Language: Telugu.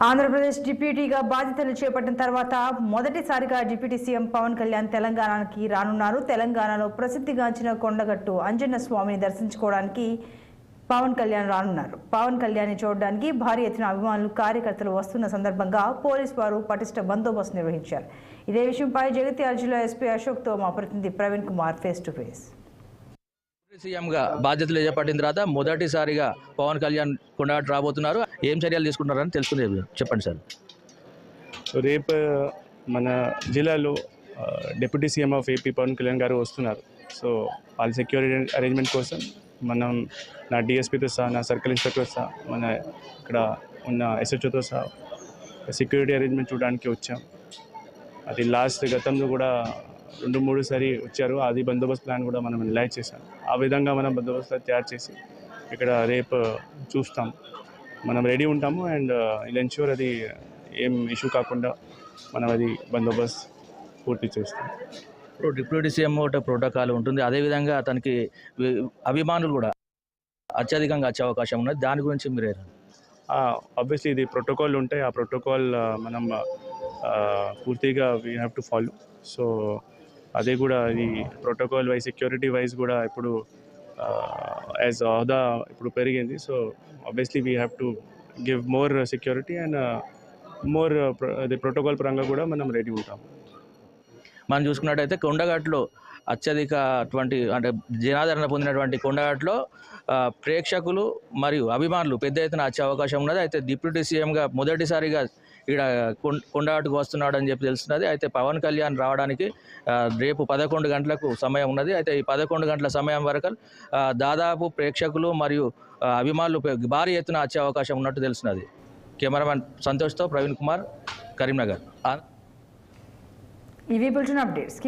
ఆంధ్రప్రదేశ్ డిప్యూటీగా బాధ్యతలు చేపట్టిన తర్వాత మొదటిసారిగా డిప్యూటీ సీఎం పవన్ కళ్యాణ్ తెలంగాణకి రానున్నారు. తెలంగాణలో ప్రసిద్ధిగాంచిన కొండగట్టు అంజన్న స్వామిని దర్శించుకోవడానికి పవన్ కళ్యాణ్ రానున్నారు. పవన్ కళ్యాణ్ని చూడడానికి భారీ ఎత్తున అభిమానులు, కార్యకర్తలు వస్తున్న సందర్భంగా పోలీసు వారు పటిష్ట బందోబస్తు నిర్వహించారు. ఇదే విషయంపై జగిత్యాల జిల్లా ఎస్పీ అశోక్తో మా ప్రతినిధి Praveen Kumar face to face. సీఎంగా బాధ్యతలు చేపట్టిన తర్వాత మొదటిసారిగా పవన్ కళ్యాణ్ కొండగట్టు రాబోతున్నారు. ఏం చర్యలు తీసుకుంటున్నారని తెలుసుకునే చెప్పండి సార్. సో రేపు మన జిల్లాలో deputy CM of AP Pawan Kalyan గారు వస్తున్నారు. సో వాళ్ళ సెక్యూరిటీ అరేంజ్మెంట్ కోసం మనం నా డిఎస్పీతో సహా, నా సర్కిల్ ఇన్స్పెక్టర్ సహా, మన ఇక్కడ ఉన్న ఎస్హెచ్ఓతో సహా సెక్యూరిటీ అరేంజ్మెంట్ చూడడానికి వచ్చాం. అది లాస్ట్ గతంలో కూడా 2-3 సారి వచ్చారు. అది బందోబస్తు ప్లాన్ కూడా మనం రిలైజ్ చేశాం. ఆ విధంగా మనం బందోబస్తు తయారు చేసి ఇక్కడ రేపు చూస్తాం. మనం రెడీ ఉంటాము అండ్ ఇలా ఎన్ష్యూర్ అది ఏం ఇష్యూ కాకుండా మనం అది బందోబస్తు పూర్తి చేస్తాం. ఇప్పుడు డిప్యూటీ సీఎం ఒకటి ప్రోటోకాల్ ఉంటుంది, అదేవిధంగా అతనికి అభిమానులు కూడా అత్యధికంగా వచ్చే అవకాశం ఉన్నది. దాని గురించి మీరే ఆబ్వియస్లీ ఇది ప్రోటోకాల్ ఉంటాయి. ఆ ప్రోటోకాల్ మనం పూర్తిగా we have to follow. So అదే కూడా ఇది ప్రోటోకాల్ వైజ్, సెక్యూరిటీ వైజ్ కూడా ఇప్పుడు యాజ్ హోదా ఇప్పుడు పెరిగింది. So obviously we have to give more security and more అది ప్రోటోకాల్ పరంగా కూడా మనం రెడీ ఉంటాం. మనం చూసుకున్నట్టయితే కొండగట్టులో అత్యధిక అంటే జనాదరణ పొందినటువంటి కొండగట్టులో ప్రేక్షకులు మరియు అభిమానులు పెద్ద ఎత్తున వచ్చే అవకాశం ఉన్నది. అయితే డిప్యూటీ సీఎంగా మొదటిసారిగా ఇక్కడ కొండగట్టుకు వస్తున్నాడు అని చెప్పి తెలుస్తున్నది. అయితే పవన్ కళ్యాణ్ రావడానికి రేపు 11 గంటలకు సమయం ఉన్నది. అయితే ఈ 11 గంటల సమయం వరకు దాదాపు ప్రేక్షకులు మరియు అభిమానులు భారీ ఎత్తున వచ్చే అవకాశం ఉన్నట్టు తెలుస్తున్నది. కెమెరామెన్ సంతోష్తో ప్రవీణ్ కుమార్, కరీంనగర్. ఇవి బులెటిన్ అప్డేట్స్.